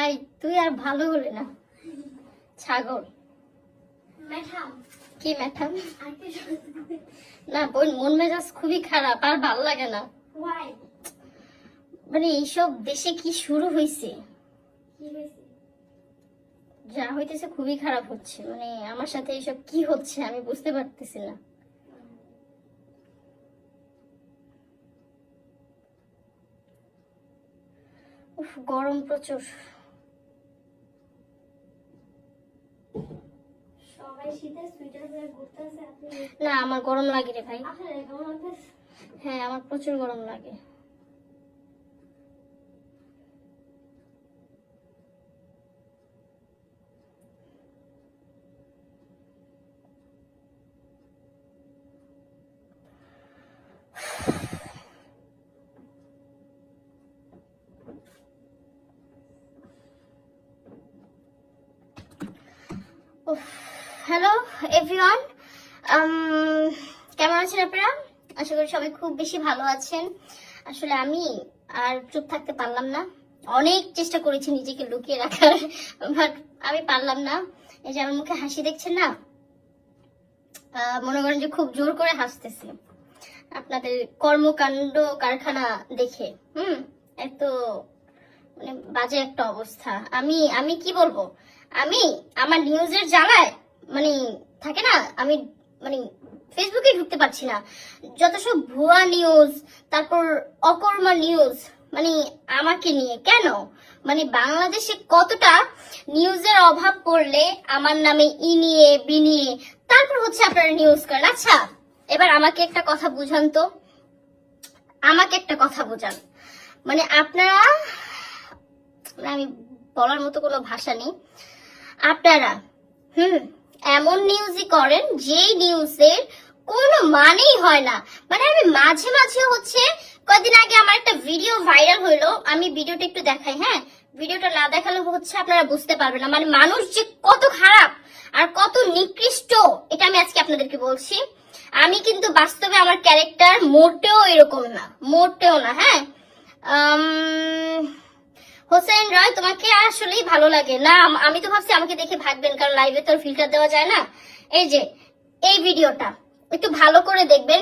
ভাই তুই আর ভালো হলে না, ছাগল। কি ম্যাথাম? না বোন, মন মেজাজ খুবই খারাপ, আর ভালো লাগে না। মানে এইসব দেশে কি শুরু হয়েছে, যা হইতেছে খুবই খারাপ হচ্ছে। মানে আমার সাথে এইসব কি হচ্ছে আমি বুঝতে পারতেছি না। উফ, গরম প্রচুর। না আমার গরম লাগে রে ভাই। হ্যাঁ আমার প্রচুর গরম লাগে। হ্যালো এভরিওয়ান, কেমন আছেন আপনারা? আশা করি সবাই খুব বেশি ভালো আছেন। আসলে আমি আর চুপ থাকতে পারলাম না, অনেক চেষ্টা করেছি নিজেকে লুকিয়ে রাখার, বাট আমি পারলাম না। এই যে আমার মুখে হাসি দেখছেন না, মনে করেন যে খুব জোর করে হাসতেছি আপনাদের কর্মকাণ্ড কারখানা দেখে। এত মানে বাজে একটা অবস্থা। আমি কি বলবো, আমি আমার নিউজের জ্বালায় মানে থাকে না, আমি মানে ফেসবুকে ঢুকতে পারছি না। যত সব ভুয়া নিউজ, তারপর অকর্মা নিউজ, মানে আমাকে নিয়ে কেন, মানে বাংলাদেশে কতটা নিউজের অভাব পড়লে আমার নামে ই নিয়ে বি নিয়ে তারপর হচ্ছে আপনারা নিউজ করেন। আচ্ছা এবার আমাকে একটা কথা বুঝান তো, আমাকে একটা কথা বুঝান। মানে আপনারা, আমি বলার মতো কোনো ভাষা নেই, আপনারা এমন নিউজই করেন যেই নিউজের কোনো মানেই হয় না। মানে আমি মাঝে মাঝে হচ্ছে, কয়েকদিন আগে আমার একটা ভিডিও ভাইরাল হইলো, আমি ভিডিওটা একটু দেখাই। হ্যাঁ, ভিডিওটা না দেখালে হচ্ছে আপনারা বুঝতে পারবেন না মানে মানুষ যে কত খারাপ আর কত নিকৃষ্ট, এটা আমি আজকে আপনাদেরকে বলছি। আমি কিন্তু বাস্তবে আমার ক্যারেক্টার মোটেও এরকম না, মোটেও না। হ্যাঁ, হোসেন রয় তোমাকে আসলেই ভালো লাগে না? আমি তো ভাবছি আমাকে দেখে ভাগবেন, কারণ লাইভে তো ফিল্টার দেওয়া যায় না। এই যে এই ভিডিওটা একটু ভালো করে দেখবেন,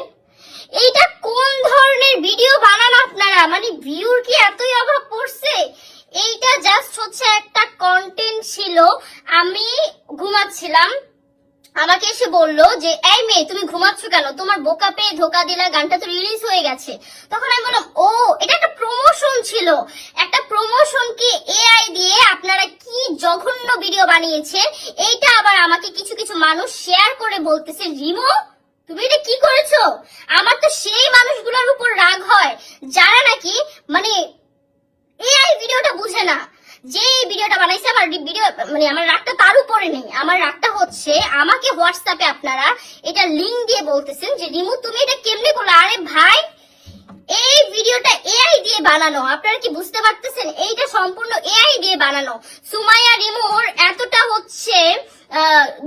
এইটা কোন ধরনের ভিডিও বানান আপনারা? মানে ভিউর কি এতই অভাব পড়ছে? এইটা জাস্ট হচ্ছে একটা কন্টেন্ট ছিল। আমি ঘুমাচ্ছিলাম, আমাকে এসে বললো যে এই মেয়ে তুমি ঘুমাচ্ছ কেন, তোমার বোকা পেয়ে ধোকা দিলা, গানটা তো রিলিজ হয়ে গেছে। তখন আমি বললাম ও এটা একটা প্রমোশন ছিল, একটা প্রমোশনকে এআই দিয়ে আপনারা কি জঘন্য ভিডিও বানিয়েছেন। এইটা আবার আমাকে কিছু কিছু মানুষ শেয়ার করে বলতেছে রিমো তুমি এটা কি করেছো। আমার তো সেই মানুষগুলোর উপর রাগ হয় যারা নাকি মানে এআই ভিডিওটা বুঝে না। যে ভিডিওটা বানাইছে আমার ভিডিও, মানে আমার রাগটা তার উপরে নেই, আমার রাগটা হচ্ছে আমাকে হোয়াটসঅ্যাপে আপনারা এটা লিংক দিয়ে বলতেছেন যে রিমু তুমি এটা কেমনে করলে। আরে ভাই এই ভিডিওটা এআই দিয়ে বানানো, আপনারা কি বুঝতে পারতেছেন? এইটা সম্পূর্ণ এআই দিয়ে বানানো। সুমাইয়া রিমুর এতটা হচ্ছে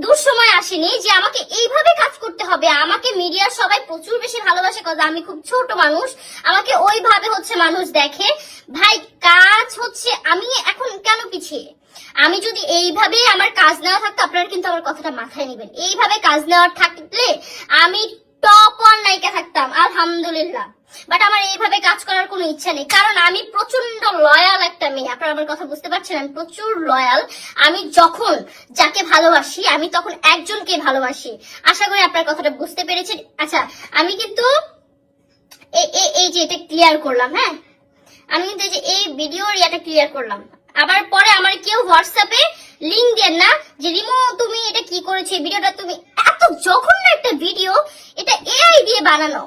দুঃসময় আসেনি যে আমাকে এইভাবে কাজ করতে হবে। আমাকে মিডিয়ার সবাই প্রচুর বেশি ভালোবাসে, কারণ আমি খুব ছোট মানুষ, আমাকে ওইভাবে হচ্ছে মানুষ দেখে। ভাই কাজ হচ্ছে, আমি এখন কেন পিছিয়ে? আমি যদি এইভাবে আমার কাজ নেওয়া থাকতো, আপনারা কিন্তু আমার কথাটা মাথায় নেবেন, এইভাবে কাজ নেওয়ার থাকলে আমি টপ ওয়ান নায়িকা থাকতাম আলহামদুলিল্লাহ। বাট আমার এইভাবে কাজ করার কোনো ইচ্ছা নেই, কারণ আমি প্রচন্ড লয়াল একটা মেয়ে। আপনারা আমার কথা বুঝতে পারছেন, আমি প্রচুর লয়াল। আমি যখন যাকে ভালোবাসি আমি তখন একজনকে ভালোবাসি। আশা করি আপনার কথাটা বুঝতে পেরেছেন। আচ্ছা আমি কিন্তু এই যে এটা ক্লিয়ার করলাম, হ্যাঁ আমি কিন্তু এই যে এই ভিডিওর ইয়াটা ক্লিয়ার করলাম। আবার পরে আমার কেউ হোয়াটসঅ্যাপে লিংক দেন না যে রিমো তুমি এটা কি করেছো, ভিডিওটা তুমি এত জঘন্য একটা ভিডিও, এটা এআই দিয়ে বানানো।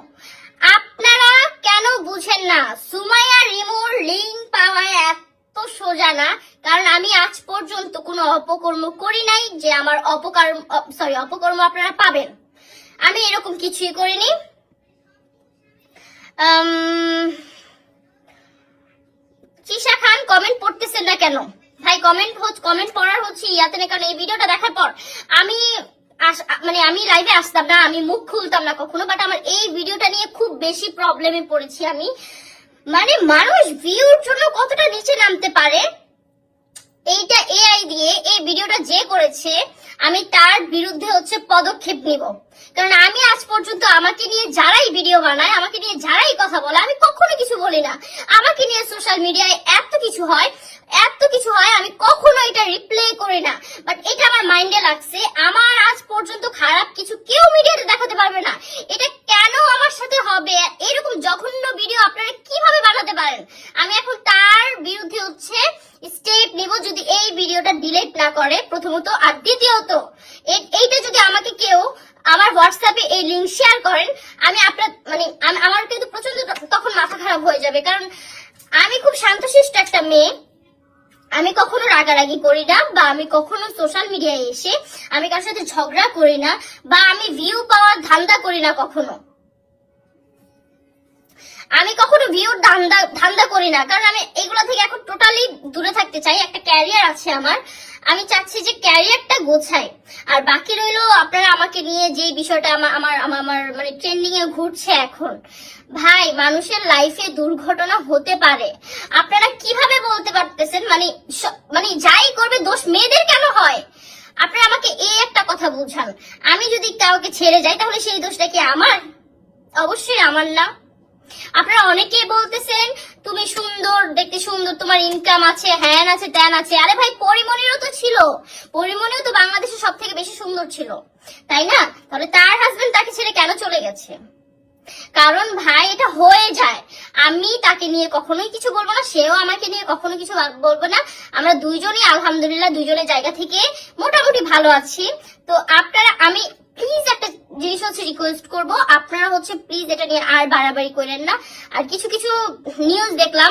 আপনারা কেন বুঝেন না? সুমাইয়া রিমুর লিংক পাওয়া এত সোজা না, কারণ আমি আজ পর্যন্ত কোনো অপকর্ম করি নাই যে আমার অপকর্ম আপনারা পাবেন। আমি এরকম কিছুই করিনি। চিশা খান কমেন্ট পড়তেছেন না কেন ভাই? কমেন্ট পড়ার হচ্ছে ইয়াতে না, কারণ এই ভিডিওটা দেখার পর আমি লাইভে আসতাম না, আমি মুখ খুলতাম না কখনো। বাট আমার এই ভিডিওটা নিয়ে খুব বেশি প্রবলেমে পড়েছি আমি। মানে মানুষ ভিউর জন্য কতটা নিচে নামতে পারে এইটা এআই দিয়ে এই ভিডিওটা যে করেছে আমি তার বিরুদ্ধে হচ্ছে পদক্ষেপ নিব। কারণ আমি আজ পর্যন্ত আমাকে নিয়ে যারাই ভিডিও বানায়, আমাকে নিয়ে যারাই কথা বলে, আমি কখনো কিছু বলি না। আমাকে নিয়ে সোশ্যাল মিডিয়ায় এত কিছু হয়, আমি কখনো এটা রিপ্লে করি না। বাট এটা আমার মাইন্ডে লাগছে, আমার আজ পর্যন্ত খারাপ কিছু কেউ মিডিয়াতে দেখাতে পারবে না। এটা কেন আমার সাথে হবে? এরকম জঘন্য ভিডিও আপনারা কিভাবে বানাতে পারেন? আমি এখন তার বিরুদ্ধে হচ্ছে স্টেপ নিব যদি এই ভিডিওটা ডিলিট না করে, প্রথমত। আর দ্বিতীয়ত, এইটা যদি আমাকে কেউ আমার হোয়াটসঅ্যাপে এই লিংক শেয়ার করেন, আমি আপনার মানে আমার কিন্তু প্রচন্ড তখন মাথা খারাপ হয়ে যাবে। কারণ আমি খুব শান্তশিষ্ট একটা মেয়ে, আমি কখনো রাগারাগি করি না, বা আমি কখনো সোশ্যাল মিডিয়ায় এসে আমি কারোর সাথে ঝগড়া করি না, বা আমি ভিউ পাওয়ার ধান্দা করি না। আমি কখনো ভিউর ধান্দা করি না, কারণ আমি এগুলো থেকে এখন টোটালি দূরে থাকতে চাই। একটা ক্যারিয়ার আছে আমার, আমি চাচ্ছি যে ক্যারিয়ারটা গোছাই। আর বাকি রইলো আপনারা আমাকে নিয়ে যে বিষয়টা আমার মানে ট্রেন্ডিং এ ঘুরছে এখন। ভাই, মানুষের লাইফে দুর্ঘটনা হতে পারে, আপনারা কিভাবে বলতে পারতেছেন? মানে যাই করবে দোষ মেয়েদের কেন হয়? আপনারা আমাকে এই একটা কথা বুঝান। আমি যদি কাউকে ছেড়ে যাই তাহলে সেই দোষটা কি আমার? অবশ্যই আমার না। আপনারা অনেকেই বলতেছেন তুমি সুন্দর, দেখতে সুন্দর, তোমার ইনকাম আছে, হ্যান আছে, ত্যান আছে। আরে ভাই, পরিমণিরও তো ছিল, পরিমণিও তো বাংলাদেশে সব থেকে বেশি সুন্দর ছিল, তাই না? তাহলে তার হাজবেন্ড তাকে ছেড়ে কেন চলে গেছে? কারণ ভাই, এটা হয়ে যায়। আমি তাকে নিয়ে কখনোই কিছু বলবো না, সেও আমাকে নিয়ে কখনো কিছু বলবো না। আমরা দুইজনই আলহামদুলিল্লাহ দুইজনের জায়গা থেকে মোটামুটি ভালো আছি। তো আপনারা, আমি প্লিজ একটা জিনিস হচ্ছে রিকোয়েস্ট করব, আপনারা হচ্ছে প্লিজ এটা নিয়ে আর বাড়াবাড়ি করেন না। আর কিছু নিউজ দেখলাম,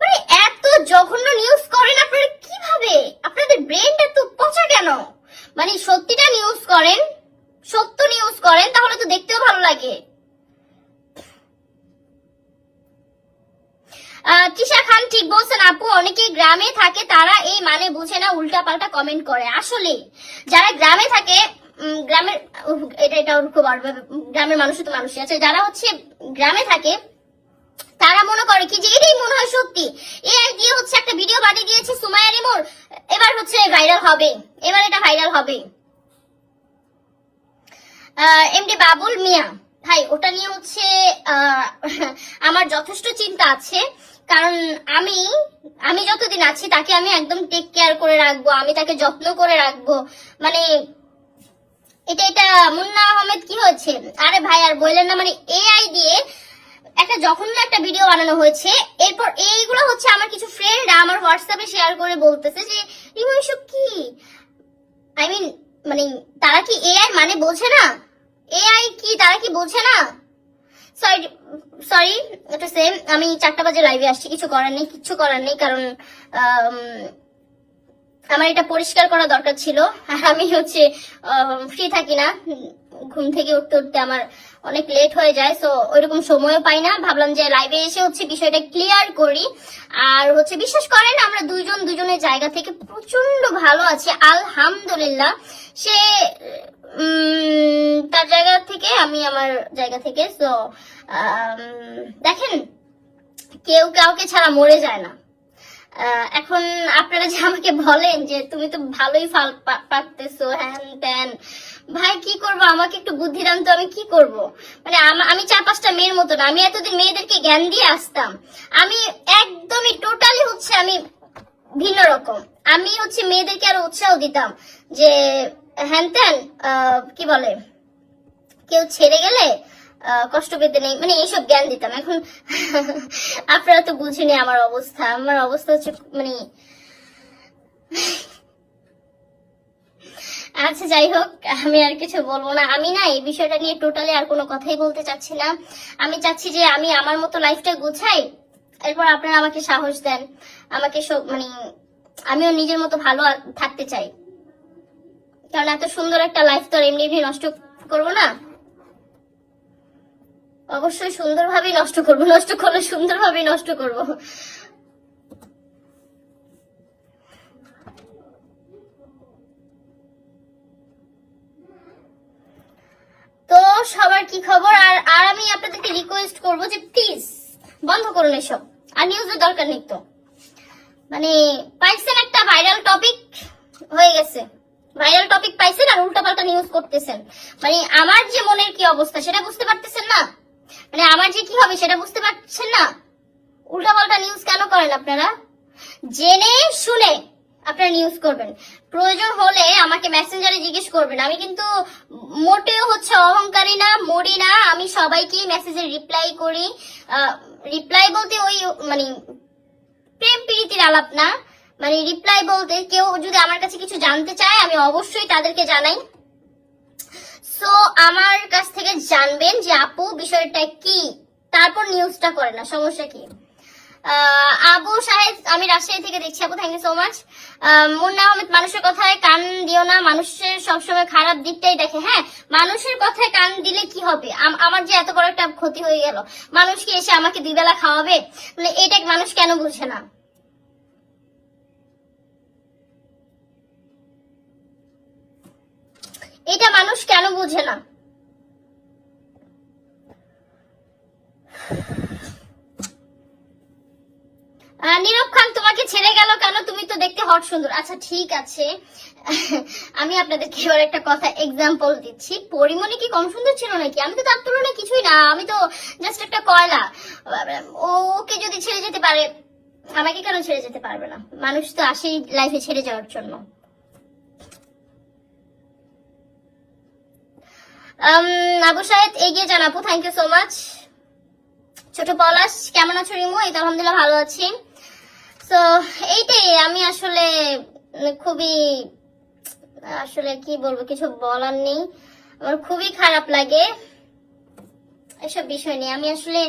মানে এত জঘন্য নিউজ করেন আপনারা কিভাবে? আপনাদের ব্রেনটা তো পচা কেন? মানে সত্যিটা নিউজ করেন, সত্য নিউজ করেন, তাহলে তো দেখতেও ভালো লাগে। তৃষা খান ঠিক বলছেন আপু, অনেকে গ্রামে থাকে তারা এই মানে বুঝে না, উল্টা পাল্টা কমেন্ট করে। আসলে যারা গ্রামে থাকে, গ্রামের এটা খুব গ্রামের মানুষই তো মানুষই আছে, যারা হচ্ছে গ্রামে থাকে তারা মনে করে কি যে এটাই মনে হয় সত্যি। এআই দিয়ে হচ্ছে একটা ভিডিও বানিয়ে দিয়েছে সুমাইয়া রিমুর, এবার হচ্ছে ভাইরাল হবে, এবার এটা ভাইরাল হবে। এমডি বাবুল মিয়া ভাই, ওটা নিয়ে হচ্ছে আমার যথেষ্ট চিন্তা আছে। কারণ আমি যতদিন আছি তাকে আমি একদম টেক কেয়ার করে রাখবো, আমি তাকে যত্ন করে রাখবো। মানে এটা মুন্না আহমেদ কি হয়েছে? আরে ভাই আর বললেন না, মানে এআই দিয়ে একটা জঘন্য একটা ভিডিও বানানো হয়েছে। এরপর এইগুলো হচ্ছে আমার কিছু ফ্রেন্ডরা আমার হোয়াটসঅ্যাপে শেয়ার করে বলতেছে যে রিমু এসব কি? আই মিন, মানে তারা কি এআই মানে বোঝে না? এআই কি তারা কি বোঝে না? সরি এটা সেম। আমি 4টা বাজে লাইভে আসছি, কিচ্ছু করার নেই। কারণ আমার এটা পরিষ্কার করা দরকার ছিল। আর আমি হচ্ছে ফ্রি থাকি না, ঘুম থেকে উঠতে আমার অনেক লেট হয়ে যায়, সো ওইরকম সময়ও পাই না। ভাবলাম যে লাইভে এসে হচ্ছে বিষয়টা ক্লিয়ার করি। আর হচ্ছে বিশ্বাস করেন, আমরা দুজনের জায়গা থেকে প্রচন্ড ভালো আছি আলহামদুলিল্লাহ। সে তার জায়গা থেকে, আমি আমার জায়গা থেকে। সো দেখেন, কেউ কাউকে ছাড়া মরে যায় না। এখন আপনারা যে আমাকে বলেন যে তুমি তো ভালোই ফাল পারতেছো, হ্যান ত্যান, ভাই কি করবো? আমাকে একটু বুদ্ধি দান তো, আমি কি করব? মানে আমি 4-5টা মেয়ের মতো না, আমি এতদিন মেয়েদেরকে জ্ঞান দিয়ে আসতাম। আমি একদমই টোটালি হচ্ছে আমি ভিন্ন রকম। আমি হচ্ছে মেয়েদেরকে আরো উৎসাহ দিতাম যে হ্যান ত্যান, কি বলে, কেউ ছেড়ে গেলে কষ্ট পেতে নেই, মানে এইসব জ্ঞান দিতাম। এখন আপনারা তো বুঝেনি আমার অবস্থা হচ্ছে মানে আচ্ছা যাই হোক, আমি আর কিছু বলবো না। আমি না এই বিষয়টা নিয়ে টোটালি আর কোনো কথাই বলতে চাচ্ছি না। আমি চাচ্ছি যে আমি আমার মতো লাইফটা গুছাই, এরপর আপনারা আমাকে সাহস দেন, আমাকে মানে আমিও নিজের মতো ভালো থাকতে চাই। কারণ এত সুন্দর একটা লাইফ তো আর এমনি নষ্ট করবো না, অবশ্যই সুন্দরভাবেই নষ্ট করবো, নষ্ট করলে সুন্দরভাবেই নষ্ট করবো। তো সবার কি খবর? আর আমি আপনাদেরকে রিকোয়েস্ট করবো যে প্লিজ বন্ধ করুন এসব, আর নিউজের দরকার নেই তো মানে পাইছেন একটা ভাইরাল টপিক হয়ে গেছে, ভাইরাল টপিক পাইছেন আর উল্টাপাল্টা নিউজ করতেছেন। মানে আমার যে মনের কি অবস্থা সেটা বুঝতে পারতেছেন না, মানে আমার যে কি হবে সেটা বুঝতে পারছেন না। উল্টাপাল্টা নিউজ কেন করেন আপনারা? জেনে শুনে আপনারা নিউজ করবেন, প্রয়োজন হলে আমাকে মেসেঞ্জারে জিজ্ঞেস করবেন। আমি কিন্তু মোটেও হচ্ছে অহংকারী না, মরি না, আমি সবাইকে মেসেজে রিপ্লাই করি। রিপ্লাই বলতে ওই মানে প্রেম প্রীতির আলাপ না, মানে রিপ্লাই বলতে কেউ যদি আমার কাছে কিছু জানতে চায় আমি অবশ্যই তাদেরকে জানাই। সো আমার কাছ থেকে জানবেন যে আপু বিষয়টা কি, তারপর নিউজটা করে না, সমস্যা কি? আবু সাহেব, আমি রাজশাহী থেকে দেখছি আপু, thank you so much. Munna Ahmed, মানুষের কথায় কান দিও না, মানুষের সবসময় খারাপ দিকটাই দেখে। হ্যাঁ, মানুষের কথায় কান দিলে কি হবে? আমার যে এত বড় একটা ক্ষতি হয়ে গেল, মানুষ কি এসে আমাকে 2 বেলা খাওয়াবে? মানে এটা মানুষ কেন বুঝে না? এটা মানুষ কেন বুঝে না? নীরব খান, তোমাকে ছেড়ে গেল কেন? তুমি তো দেখতে হট সুন্দর। আচ্ছা ঠিক আছে, আমি আপনাদেরকে এবার একটা কথা এক্সাম্পল দিচ্ছি। পরিমণি কি কম সুন্দর ছিল নাকি? আমি তো তার তুলনায় কিছুই না, আমি তো জাস্ট একটা কয়লা। ওকে যদি ছেড়ে যেতে পারে, আমাকে কেন ছেড়ে যেতে পারবে না? মানুষ তো আসেই লাইফে ছেড়ে যাওয়ার জন্য। আবু সাহেদ, এগিয়ে যান আপু, থ্যাংক ইউ সো মাচ। ছোট পলাশ, কেমন আছো রিমু? এই তো আলহামদুলিল্লাহ ভালো আছি। তো এইটাই, আমি আসলে খুবই, আসলে কি বলবো, কিছু বলার নেই। আমার খুবই খারাপ লাগে এসব বিষয় নিয়ে। আমি আসলে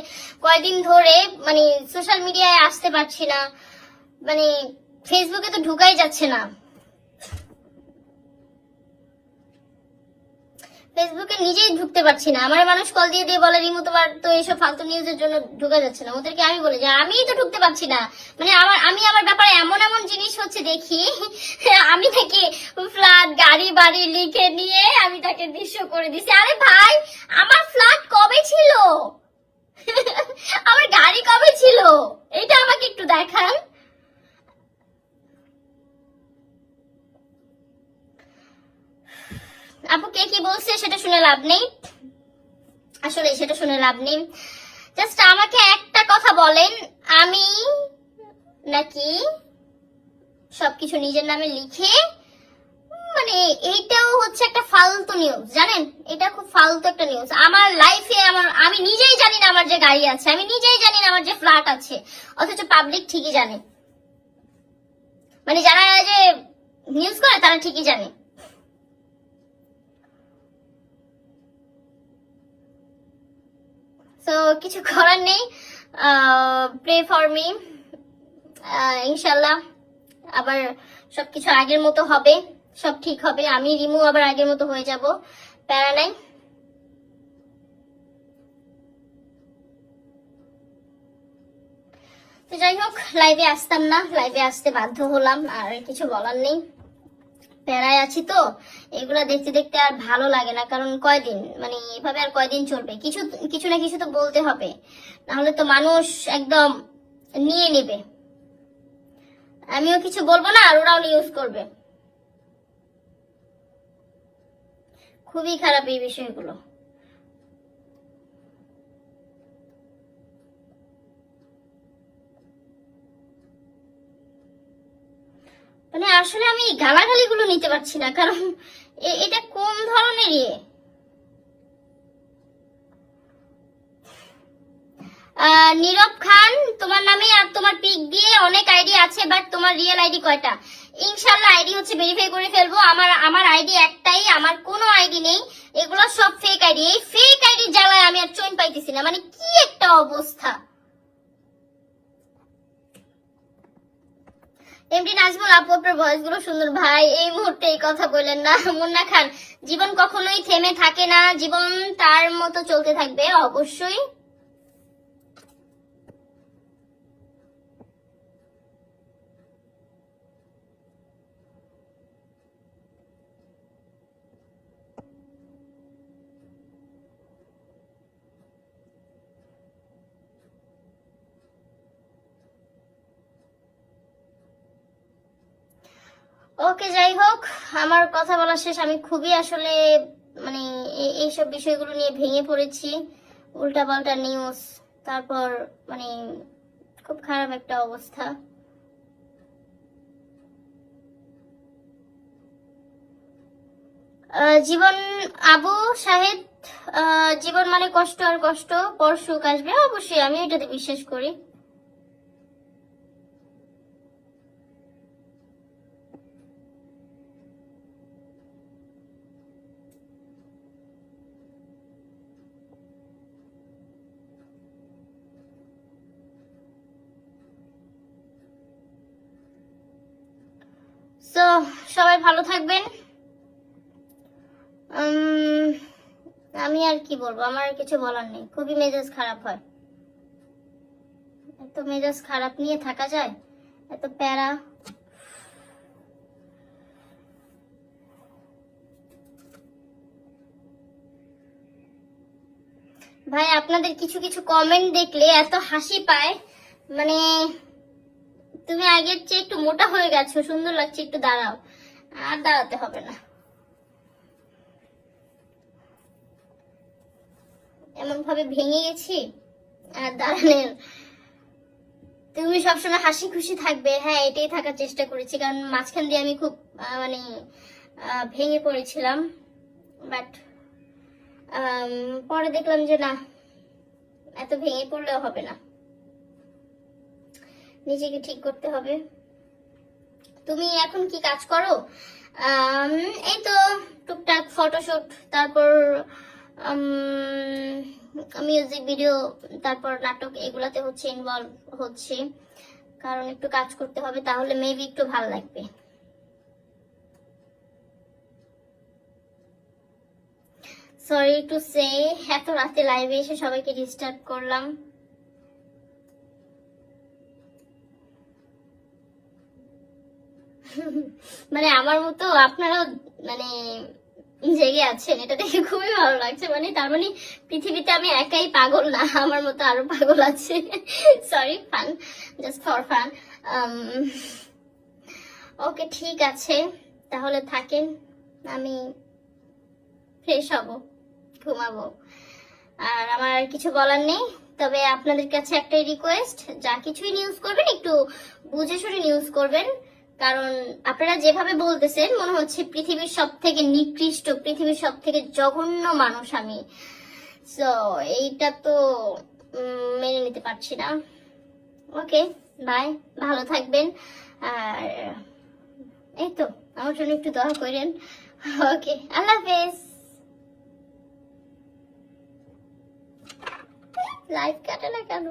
কয়েকদিন ধরে মানে সোশ্যাল মিডিয়ায় আসতে পারছি না, মানে ফেসবুকে তো ঢুকাই যাচ্ছে না। ফেসবুকে নিজেই ঢুকতে পারছি না। আমার মানুষ কল দিয়ে দিয়ে বলে রিমু তোমার তো এইসব ফালতু নিউজের জন্য ঢুকা যাচ্ছে না। ওদেরকে আমি বলি যে আমিই তো ঢুকতে পারছি না। মানে আমি আমার ব্যাপারে এমন এমন জিনিস হচ্ছে দেখি, আমি তাকে ফ্ল্যাট গাড়ি বাড়ি লিখে নিয়ে আমি তাকে দৃশ্য করে দিছি। আরে ভাই, আমার ফ্ল্যাট কবে ছিল? আমার গাড়ি কবে ছিল? এটা আমাকে একটু দেখান। আপু কে কি বলছে সেটা শুনে লাভ নেই, আসলে সেটা শুনে লাভ নেই। জাস্ট আমাকে একটা কথা বলেন, আমি নাকি সবকিছু নিজের নামে লিখে, মানে এইটাও হচ্ছে একটা ফালতু নিউজ, জানেন? এটা খুব ফালতু একটা নিউজ। আমার লাইফে আমি নিজেই জানি না আমার যে গাড়ি আছে, আমি নিজেই জানি না আমার যে ফ্ল্যাট আছে, অথচ পাবলিক ঠিকই জানে। মানে যারা যে নিউজ করে তারা ঠিকই জানে। তো কিছু করার নেই, প্রে ফর মি। ইনশাল্লাহ আবার সবকিছু আগের মতো হবে, সব ঠিক হবে, আমি রিমু আবার আগের মতো হয়ে যাব, প্যারা নাই। তো যাই হোক, লাইভে আসতাম না, লাইভে আসতে বাধ্য হলাম, আর কিছু বলার নেই। প্যারায় আছি তো, এগুলা দেখতে দেখতে আর ভালো লাগে না। কারণ কয়দিন, মানে এভাবে আর কয়দিন চলবে? কিছু কিছু না কিছু তো বলতে হবে, নাহলে তো মানুষ একদম নিয়ে নেবে। আমিও কিছু বলবো না আর ওরাও নিউজ করবে। খুবই খারাপ এই বিষয়গুলো। মানে আসলে আমি গালাগালি গুলো নিতে পারছি না, কারণ এটা কোন ধরনের ইয়ে? নীরব খান, তোমার নামে আর তোমার পিক দিয়ে অনেক আইডি আছে, বাট তোমার রিয়েল আইডি কয়টা? ইনশাল্লাহ আইডি হচ্ছে ভেরিফাই করে ফেলবো। আমার আইডি একটাই, আমার কোনো আইডি নেই, এগুলো সব ফেক আইডি। এই ফেক আইডির জ্বালায় আমি আর চৈন পাইতেছি না, মানে কি একটা অবস্থা। এমডি নাজমুল আপু, আপনার ভয়েস গুলো সুন্দর। ভাই এই মুহূর্তে এই কথা বললেন না। মুন্না খান, জীবন কখনোই থেমে থাকে না, জীবন তার মতো চলতে থাকবে অবশ্যই। ওকে, যাই হোক, আমার কথা বলা শেষ। আমি খুবই আসলে মানে এইসব বিষয়গুলো নিয়ে ভেঙে পড়েছি। উল্টাপাল্টা নিউজ, তারপর মানে খুব খারাপ একটা অবস্থা। জীবন, আবু শাহেদ, জীবন মানে কষ্ট আর কষ্ট, পর সুখ আসবে। অবশ্যই আমি এটাতে বিশ্বাস করি। তো সবাই ভালো থাকবেন। আমি আর কি বলবো, আমার আর কিছু বলার নেই। খুবই মেজাজ খারাপ হয়। এত মেজাজ খারাপ নিয়ে থাকা যায়? এত প্যারা। ভাই, আপনাদের কিছু কিছু কমেন্ট দেখলে এত হাসি পায়। মানে তুমি আগের চেয়ে একটু মোটা হয়ে গেছো, সুন্দর লাগছে, একটু দাঁড়াও। আর দাঁড়াতে হবে না, এমন ভাবে ভেঙে গেছি আর দাঁড়ানোর। তুমি সবসময় হাসি খুশি থাকবে, হ্যাঁ এটাই থাকার চেষ্টা করেছি, কারণ মাঝখান দিয়ে আমি খুব মানে ভেঙে পড়েছিলাম। বাট পরে দেখলাম যে না, এত ভেঙে পড়লেও হবে না, নিজেকে ঠিক করতে হবে। তুমি এখন কি কাজ করো? এই তো টুকটাক ফটোশুট, তারপর মিউজিক ভিডিও, তারপর নাটক, এগুলাতে হচ্ছে ইনভলভ হচ্ছে, কারণ একটু কাজ করতে হবে, তাহলে মেবি একটু ভালো লাগবে। সরি টু সে, এত রাতে লাইভে এসে সবাইকে ডিস্টার্ব করলাম। মানে আমার মতো আপনারাও মানে জেগে আছেন, এটা দেখে খুবই ভালো লাগছে। মানে তার মানে পৃথিবীতে আমি একাই পাগল না, আমার মতো আরো পাগল আছে। Sorry, fun, just for fun. Okay, ঠিক আছে, তাহলে থাকেন, আমি ফ্রেশ হব, ঘুমাবো। আর আমার আর কিছু বলার নেই। তবে আপনাদের কাছে একটাই রিকোয়েস্ট, যা কিছুই নিউজ করবেন একটু বুঝে শুনে নিউজ করবেন, কারণ আপনারা যেভাবে বলতেছেন মনে হচ্ছে পৃথিবীর সব থেকে নিকৃষ্ট, পৃথিবীর সব থেকে জঘন্য মানুষ আমি। সো এইটা তো মেনে নিতে পারছি না। ওকে, বাই, ভালো থাকবেন। আর এই তো আমার জন্য একটু দোয়া করেন। ওকে, আল্লাহ হাফেজ। লাইভ কাটে না কেন?